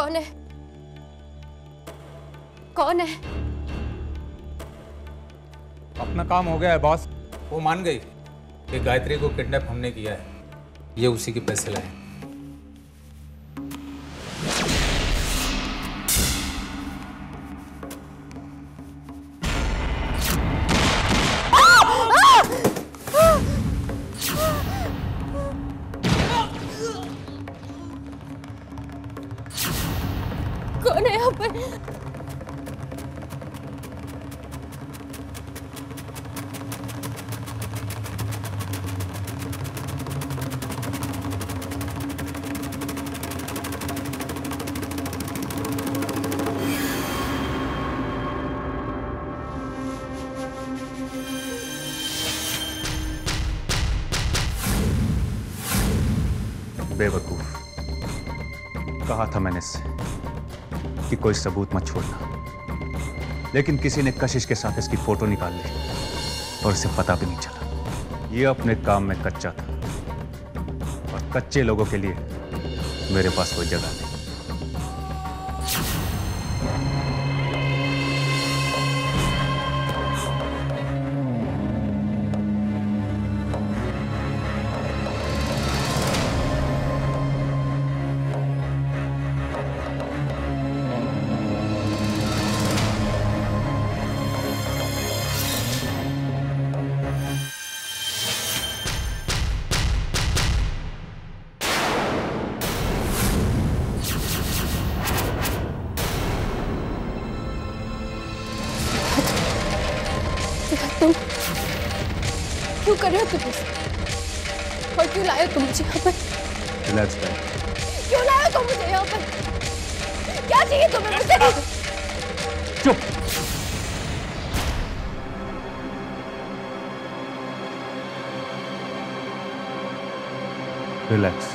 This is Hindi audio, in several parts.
कौन है? कौन है? अपना काम हो गया है बॉस। वो मान गई कि गायत्री को किडनैप हमने किया है, ये उसी के पैसे लाए। कौन है यहाँ पर? बेवकूफ, कहा था मैंने इससे कि कोई सबूत मत छोड़ना, लेकिन किसी ने कशिश के साथ इसकी फोटो निकाल ली और इसे पता भी नहीं चला। ये अपने काम में कच्चा था और कच्चे लोगों के लिए मेरे पास कोई जगह नहीं। तुम क्यों कर रहे हो? तुम और क्यों लाए हो तुम मुझे यहाँ पर? रिलैक्स कर। क्यों लाए हो तुम मुझे यहाँ पर? क्या चाहिए तुम्हें मुझसे? चुप। रिलैक्स।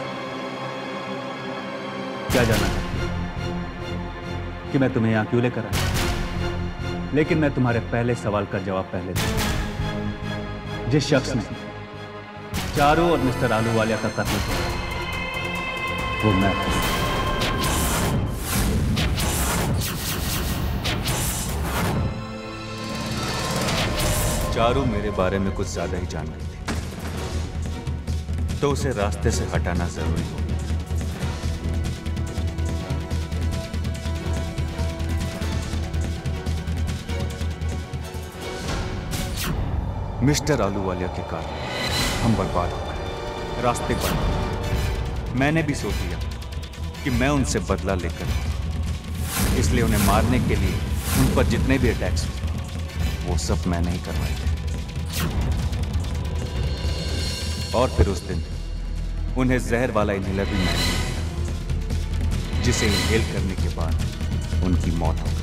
क्या जाना है कि मैं तुम्हें यहां क्यों लेकर आया, लेकिन मैं तुम्हारे पहले सवाल का जवाब पहले दूं। जिस शख्स ने चारू और मिस्टर आलूवालिया का कत्ल किया वो मैं। चारू मेरे बारे में कुछ ज्यादा ही जान गई थी, तो उसे रास्ते से हटाना जरूरी हो। मिस्टर आलूवालिया के कारण हम बर्बाद हो गए, रास्ते पर। मैंने भी सोच लिया कि मैं उनसे बदला लेकर, इसलिए उन्हें मारने के लिए उन पर जितने भी अटैक्स हुए वो सब मैंने ही करवाए थे। और फिर उस दिन उन्हें जहर वाला इनहेलर भी मैंने दिया, जिसे इनहेल करने के बाद उनकी मौत हो गई।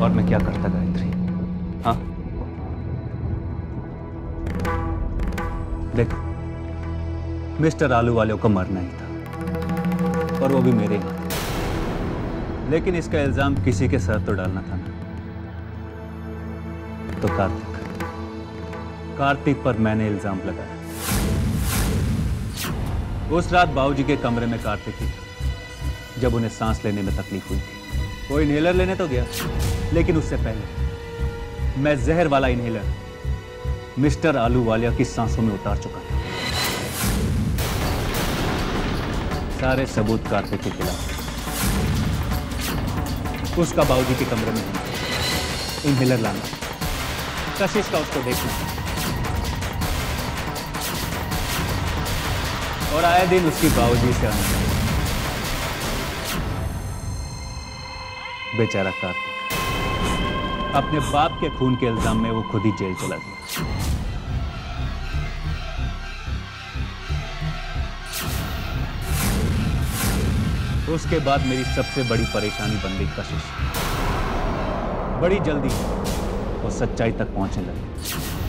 और मैं क्या करता गायत्री? हाँ, देखो, मिस्टर आलूवालिया को मरना ही था और वो भी मेरे हाथ। लेकिन इसका इल्जाम किसी के सर तो डालना था ना, तो कार्तिक पर मैंने इल्जाम लगाया। उस रात बाबूजी के कमरे में कार्तिक ही था जब उन्हें सांस लेने में तकलीफ हुई थी। वो इनहेलर लेने तो गया, लेकिन उससे पहले मैं जहर वाला इनहेलर मिस्टर आलूवालिया की सांसों में उतार चुका था। सारे सबूत कार्तिक के खिलाफ। उसका बाबूजी के कमरे में इनहेलर लाना, कशिश का उसको देखना और आए दिन उसकी बाबूजी से आना। बेचारा कार्तिक अपने बाप के खून के इल्जाम में वो खुद ही जेल चला गया। उसके बाद मेरी सबसे बड़ी परेशानी बन गई कशिश। बड़ी जल्दी वो सच्चाई तक पहुंचने लगी,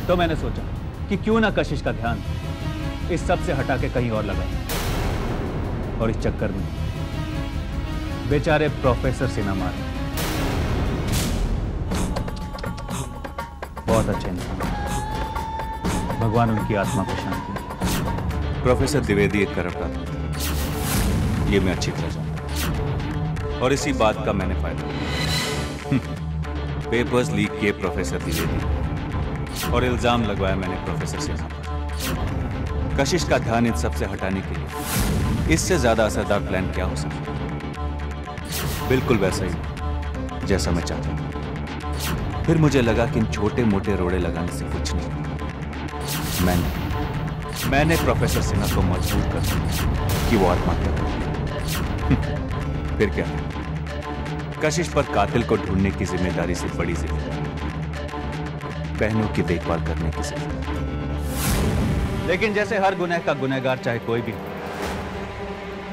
तो मैंने सोचा कि क्यों ना कशिश का ध्यान इस सब से हटा के कहीं और लगाए, और इस चक्कर में बेचारे प्रोफेसर से न मारे। बहुत अच्छे इंसान, भगवान उनकी आत्मा को शांति दे। प्रोफेसर द्विवेदी एक करप्ट आदमी था, ये मैं अच्छी तरह जानता, और इसी बात का मैंने फायदा पेपर्स लीक किए प्रोफेसर द्विवेदी, और इल्जाम लगवाया मैंने प्रोफेसर सिन्हा पर। कशिश का ध्यान इन सबसे हटाने के लिए इससे ज्यादा असरदार प्लान क्या हो सकता है? बिल्कुल वैसा ही जैसा मैं चाहता हूं। फिर मुझे लगा कि इन छोटे मोटे रोड़े लगाने से कुछ नहीं। मैंने प्रोफेसर सिन्हा को मजबूर कर दिया कि वो आत्महत्या करे। फिर क्या, कशिश पर कातिल को ढूंढने की जिम्मेदारी से बड़ी जिम्मेदारी बहनों की देखभाल करने की जिम्मेदारी। लेकिन जैसे हर गुनह का गुनहगार चाहे कोई भी,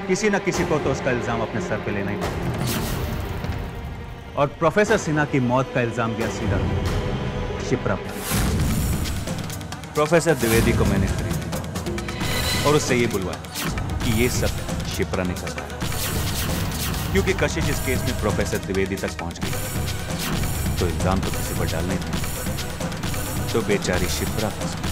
किसी न किसी को तो उसका इल्जाम अपने सर पे लेना ही पड़ता। और प्रोफेसर सिन्हा की मौत का इल्जाम गया सीधा शिप्रा पर। प्रोफेसर द्विवेदी को मैंने खरीदा और उससे ये बुलवाया कि ये सब शिप्रा ने करवाया, क्योंकि कशिश इस केस में प्रोफेसर द्विवेदी तक पहुंच गई तो इल्जाम तो किसी पर डालना ही था। तो बेचारी शिप्रा फंस गई।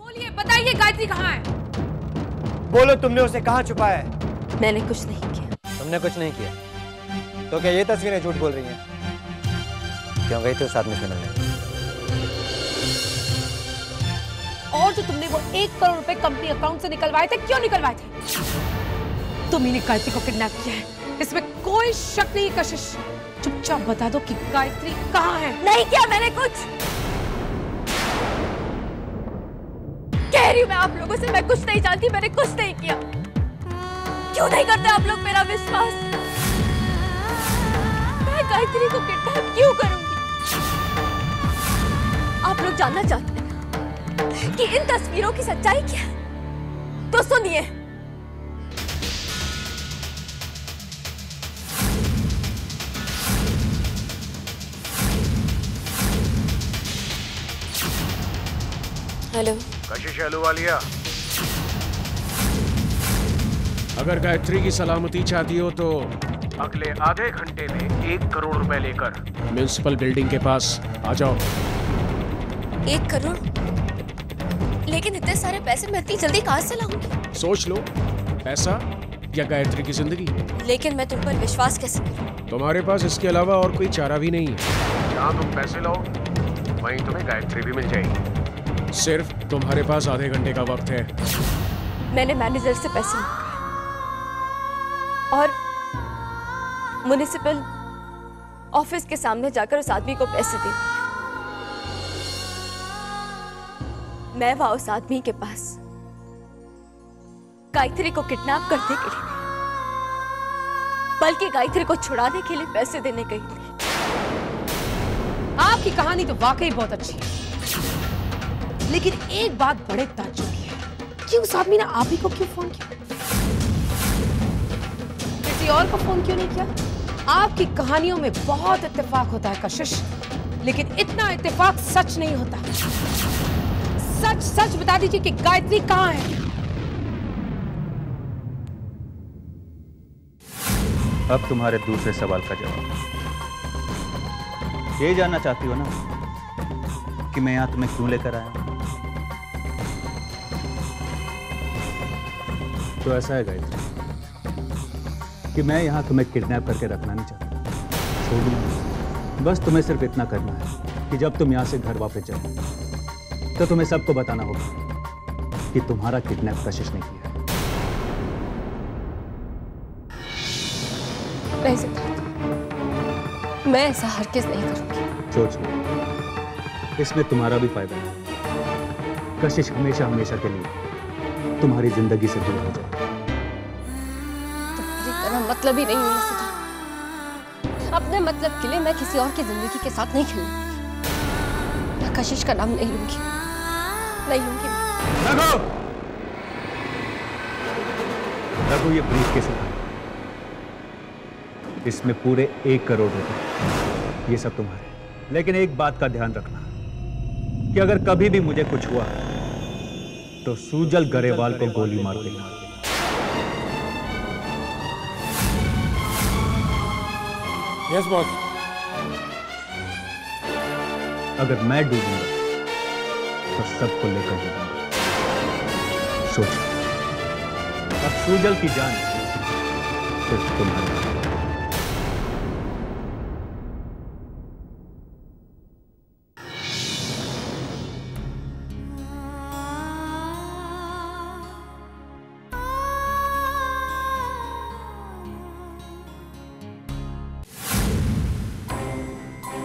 बोलिए, बताइए गायत्री कहाँ है? बोलो, तुमने उसे कहाँ छुपाया है? मैंने कुछ नहीं किया। तुमने कुछ नहीं किया तो क्या ये तस्वीरें झूठ बोल रही हैं? क्यों गई थी उस आदमी से मिलने? और जो तुमने वो 1 करोड़ रुपए कंपनी अकाउंट से निकलवाए थे, क्यों निकलवाए थे? तुम ही ने गायत्री को किडनैप किया है, इसमें कोई शक नहीं। कशिश, चुपचाप बता दो कि गायत्री कहाँ है। नहीं किया मैंने कुछ। कह रही हूँ मैं आप लोगों से, मैं कुछ नहीं जानती, मैंने कुछ नहीं किया। क्यों नहीं करते आप लोग मेरा विश्वास? मैं गायत्री को किडनैप क्यों करूंगी? आप लोग जानना चाहते हैं कि इन तस्वीरों की सच्चाई क्या है? तो सुनिए। हेलो, कशिश अहलूवालिया, अगर गायत्री की सलामती चाहती हो तो अगले आधे घंटे में 1 करोड़ रुपए लेकर म्युनिसिपल बिल्डिंग के पास आ जाओ। 1 करोड़? लेकिन इतने सारे पैसे मैं इतनी जल्दी कहां से लाऊंगी? सोच लो, पैसा या गायत्री की जिंदगी। लेकिन मैं तुम पर विश्वास कैसे करूं? तुम्हारे पास इसके अलावा और कोई चारा भी नहीं है। जहाँ तुम पैसे लाओ वहीं तुम्हें गायत्री भी मिल जाएगी। सिर्फ तुम्हारे पास आधे घंटे का वक्त है। मैंने मैनेजर से पैसे मांगे और म्युनिसिपल ऑफिस के सामने जाकर उस आदमी को पैसे दे दिए। मैं वहां उस आदमी के पास गायत्री को किडनैप करने के लिए नहीं, बल्कि गायत्री को छुड़ाने के लिए पैसे देने गई थी। आपकी कहानी तो वाकई बहुत अच्छी है, लेकिन एक बात बड़े ताज्जुब की है कि उस आदमी ने आप ही को क्यों फोन किया? किसी और को फोन क्यों नहीं किया? आपकी कहानियों में बहुत इत्तेफाक होता है कशिश, लेकिन इतना इत्तेफाक सच नहीं होता। सच सच बता दीजिए कि गायत्री कहाँ है? अब तुम्हारे दूसरे सवाल का जवाब। ये जानना चाहती हो ना कि मैं यहां तुम्हें क्यों लेकर आया? तो ऐसा है गायत्री कि मैं यहां तुम्हें किडनैप करके रखना नहीं चाहता, छोड़ूंगा। बस तुम्हें सिर्फ इतना करना है कि जब तुम यहां से घर वापस जाओ तो तुम्हें सबको बताना होगा कि तुम्हारा किडनैप कशिश ने किया है। नहीं सिद्धार्थ, मैं ऐसा हरगिज नहीं करूंगी। सोच लो, इसमें तुम्हारा भी फायदा है। कशिश हमेशा हमेशा के लिए तुम्हारी जिंदगी से दूर हो जाए। तुम्हारी तरह मतलब ही नहीं हुई सिद्धार्थ। अपने मतलब के लिए मैं किसी और की जिंदगी के साथ नहीं खेलूंगी। मैं कशिश का नाम नहीं लूंगी, नहीं लूंगी। रघु, रघु, ये ब्रीफकेस है, इसमें पूरे 1 करोड़ रुपए, ये सब तुम्हारे। लेकिन एक बात का ध्यान रखना कि अगर कभी भी मुझे कुछ हुआ तो सूजल गरेवाल को गोली मार देना। Yes boss. अगर मैं डूबूंगा तो सबको लेकर डूबूंगा। सोचो, अब सूजल की जान सिर्फ तुम्हारी।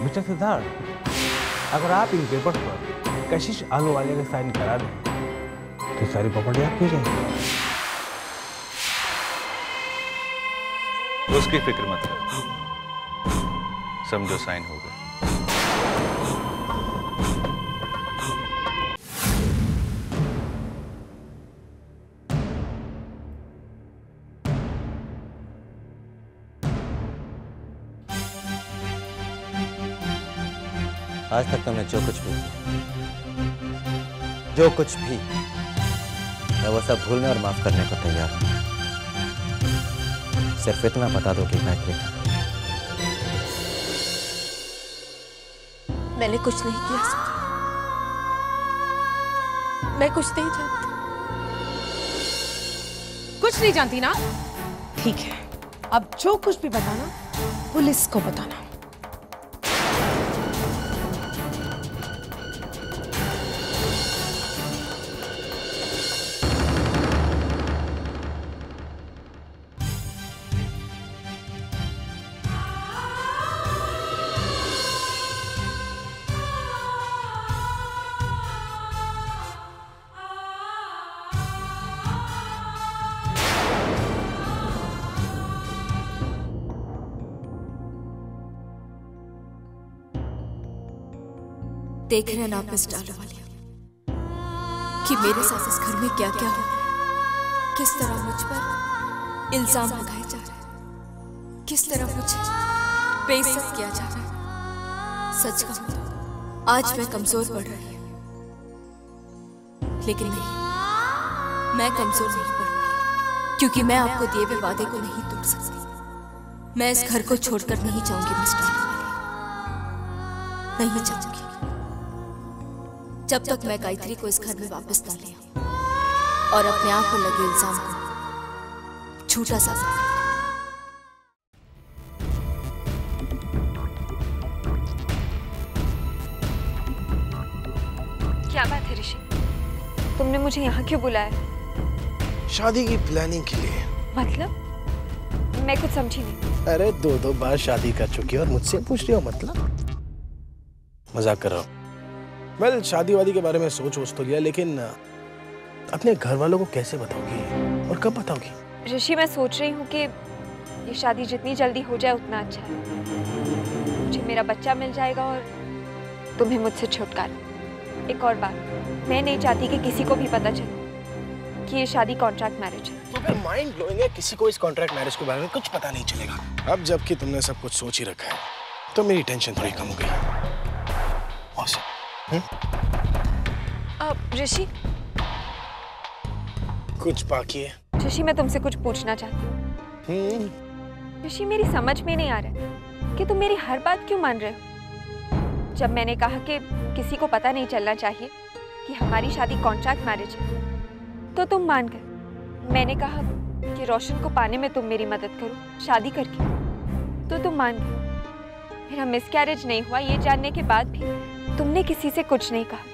मिस्टर सिद्धार्थ, अगर आप इन पेपर्स पर कशिश आलू वाले का साइन करा दें तो सारी प्रॉपर्टी आपकी हो जाएगी। उसकी फिक्र मत करो, समझो साइन हो गया। आज तक तुमने जो कुछ भी मैं वो सब भूलने और माफ करने को तैयार हूं। सिर्फ इतना बता दो कि गायत्री मैंने कुछ नहीं किया सूरज। मैं कुछ नहीं जानती। कुछ नहीं जानती ना? ठीक है, अब जो कुछ भी बताना पुलिस को बताना। देख रहे हैं ना आप मिस्टर आलूवालिया कि मेरे साथ इस घर में क्या क्या हो रहा है, किस तरह मुझ पर इल्जाम लगाए जा रहे हैं, किस तरह मुझे बेइज्जत किया जा रहा है। सच कहूं तो आज मैं कमजोर पड़ रही हूं, लेकिन नहीं, मैं कमजोर नहीं पड़ रही क्योंकि मैं आपको दिए हुए वादे को नहीं तोड़ सकती। मैं इस घर को छोड़कर नहीं जाऊंगी मिस्टर आलूवालिया, नहीं जाऊंगी जब तक मैं गायत्री को इस घर में वापस ना ले आऊं और अपने आप पर लगे इल्जाम को झूठा साबित कर। क्या बात है ऋषि, तुमने मुझे यहाँ क्यों बुलाया? शादी की प्लानिंग के लिए। मतलब? मैं कुछ समझी नहीं। अरे दो बार शादी कर चुकी हो और मुझसे पूछ रही हो मतलब? मजाक कर रहा हूँ। वेल, शादी वादी के बारे में सोच तो लिया, लेकिन अपने घर वालों को कैसे बताओगी और कब बताओगी? ऋषि, मैं सोच रही हूँ कि ये शादी जितनी जल्दी हो जाए उतना अच्छा है। मुझे मेरा बच्चा मिल जाएगा और तुम्हें मुझसे छुटकारा। एक और बात, मैं नहीं चाहती कि किसी को भी पता चले कि ये शादी कॉन्ट्रैक्ट मैरिज है। तो फिर माइंड ब्लोइंग है, किसी को इस कॉन्ट्रैक्ट मैरिज के बारे में कुछ पता नहीं चलेगा। अब जबकि तुमने सब कुछ सोच ही रखा है तो मेरी टेंशन थोड़ी कम हो गई। Awesome. ऋषि, कुछ बाकी है? ऋषि, मैं तुमसे कुछ पूछना चाहती हूँ। ऋषि, मेरी समझ में नहीं आ रहा है कि तुम मेरी हर बात क्यों मान रहे हो। जब मैंने कहा कि किसी को पता नहीं चलना चाहिए कि हमारी शादी कॉन्ट्रैक्ट मैरिज है तो तुम मान गए। मैंने कहा कि रोशन को पाने में तुम मेरी मदद करो शादी करके तो तुम मान गए। मेरा मिसकैरेज नहीं हुआ ये जानने के बाद भी तुमने किसी से कुछ नहीं कहा।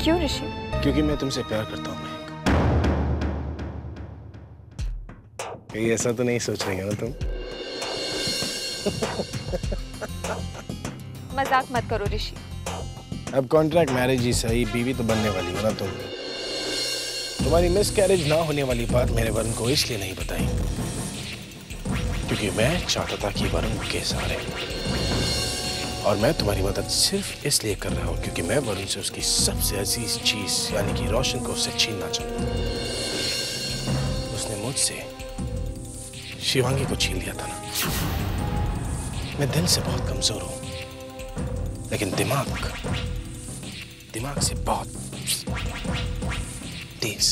क्यों ऋषि? क्योंकि मैं तुमसे प्यार करता हूँ महक। कहीं ऐसा तो नहीं सोच रही हो ना तुम? मजाक मत करो ऋषि। अब कॉन्ट्रैक्ट मैरिज ही सही, बीवी तो बनने वाली हो ना तुम। तुम्हारी मिसकैरेज ना होने वाली बात मेरे वरुण को इसलिए नहीं बताई क्योंकि मैं चाहता था कि वरुण केस हारे, और मैं तुम्हारी मदद सिर्फ इसलिए कर रहा हूँ क्योंकि मैं वरुण से उसकी सबसे अजीज चीज यानी कि रोशन को उससे छीनना चाहता हूँ। उसने मुझसे शिवांगी को छीन लिया था ना। मैं दिल से बहुत कमजोर हूँ लेकिन दिमाग से बहुत तेज।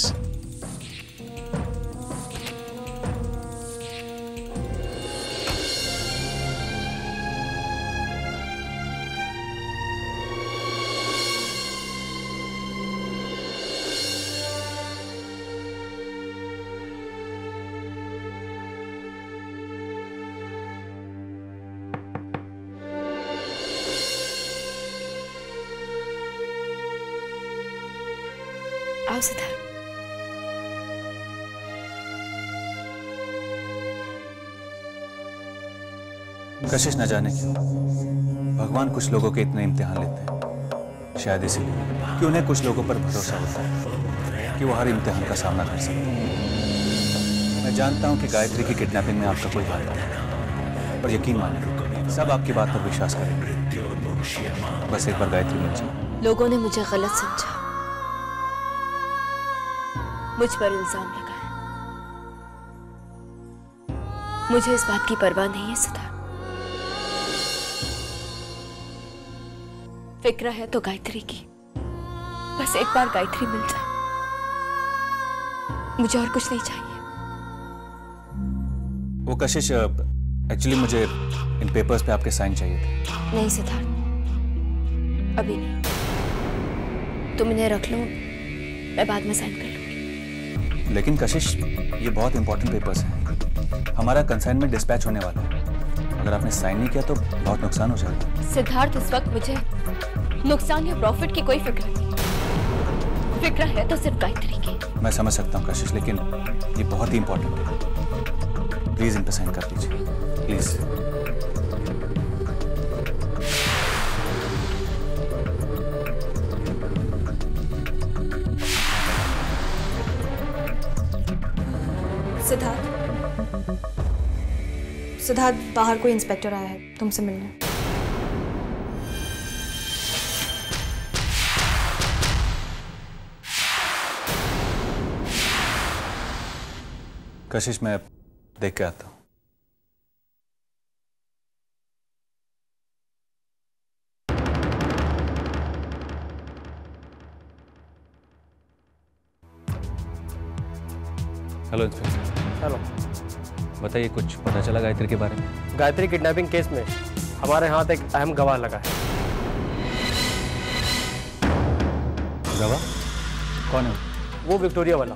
आओ सिद्धार्थ। कशिश न जाने क्यों भगवान कुछ लोगों के इतने इम्तिहान लेते हैं, शायद इसीलिए कि उन्हें कुछ लोगों पर भरोसा होता है कि वो हर इम्तिहान का सामना कर सकते हैं। मैं जानता हूं कि गायत्री की किडनैपिंग में आपका कोई हाथ नहीं है, और यकीन मानिए सब आपकी बात पर विश्वास करेंगे। बस एक बार गायत्री मिल जाए। लोगों ने मुझे गलत समझा, मुझ पर इल्जाम लगाया। मुझे इस बात की परवाह नहीं है सिद्धार्थ। फिक्र है तो गायत्री की, बस एक बार गायत्री मिल जाए, मुझे और कुछ नहीं चाहिए। वो कशिश एक्चुअली मुझे इन पेपर्स पे आपके साइन चाहिए थे। नहीं सिद्धार्थ, अभी नहीं। तुम इन्हें रख लो, मैं बाद में साइन कर लूंगी। लेकिन कशिश ये बहुत इंपॉर्टेंट पेपर्स हैं, हमारा कंसाइनमेंट डिस्पैच होने वाला है। अगर आपने साइन नहीं किया तो बहुत नुकसान हो जाएगा। सिद्धार्थ इस वक्त मुझे नुकसान या प्रॉफिट की कोई फिक्र नहीं, फिक्र है तो सिर्फ गायत्री की। मैं समझ सकता हूँ कशिश, लेकिन ये बहुत ही इंपॉर्टेंट है। प्लीज इन पे साइन कर दीजिए, प्लीज। सिद्धार्थ, सिद्धार्थ बाहर कोई इंस्पेक्टर आया है तुमसे मिलने। कशिश मैं देख के आता हूँ। Hello inspector. हेलो। बताइए, कुछ पता चला गायत्री के बारे में? गायत्री किडनैपिंग केस में हमारे हाथ एक अहम गवाह लगा है। गवाह? कौन है वो विक्टोरिया वाला।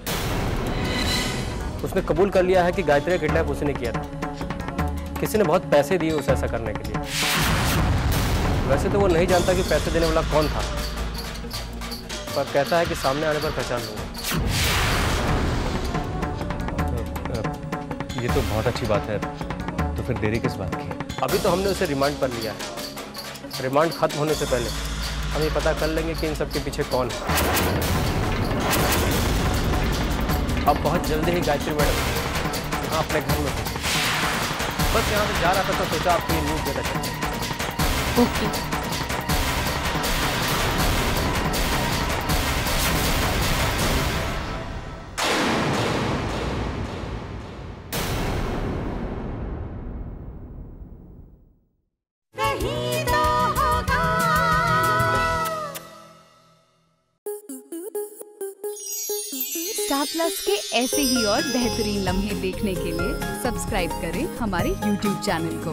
उसने कबूल कर लिया है कि गायत्री का किडनैप उसने किया था। किसी ने बहुत पैसे दिए उसे ऐसा करने के लिए। वैसे तो वो नहीं जानता कि पैसे देने वाला कौन था, पर कहता है कि सामने आने पर पहचान लूंगा। ये तो बहुत अच्छी बात है, तो फिर देरी किस बात की? अभी तो हमने उसे रिमांड पर लिया है। रिमांड खत्म होने से पहले हम ये पता कर लेंगे कि इन सब के पीछे कौन है। अब बहुत जल्दी ही गायत्री मैडम हाँ अपने घर में, बस यहाँ से जा रहा था तो सोचा आपको ये न्यूज़ देना चाहिए। ओके। स्टार प्लस के ऐसे ही और बेहतरीन लम्हे देखने के लिए सब्सक्राइब करें हमारे YouTube चैनल को।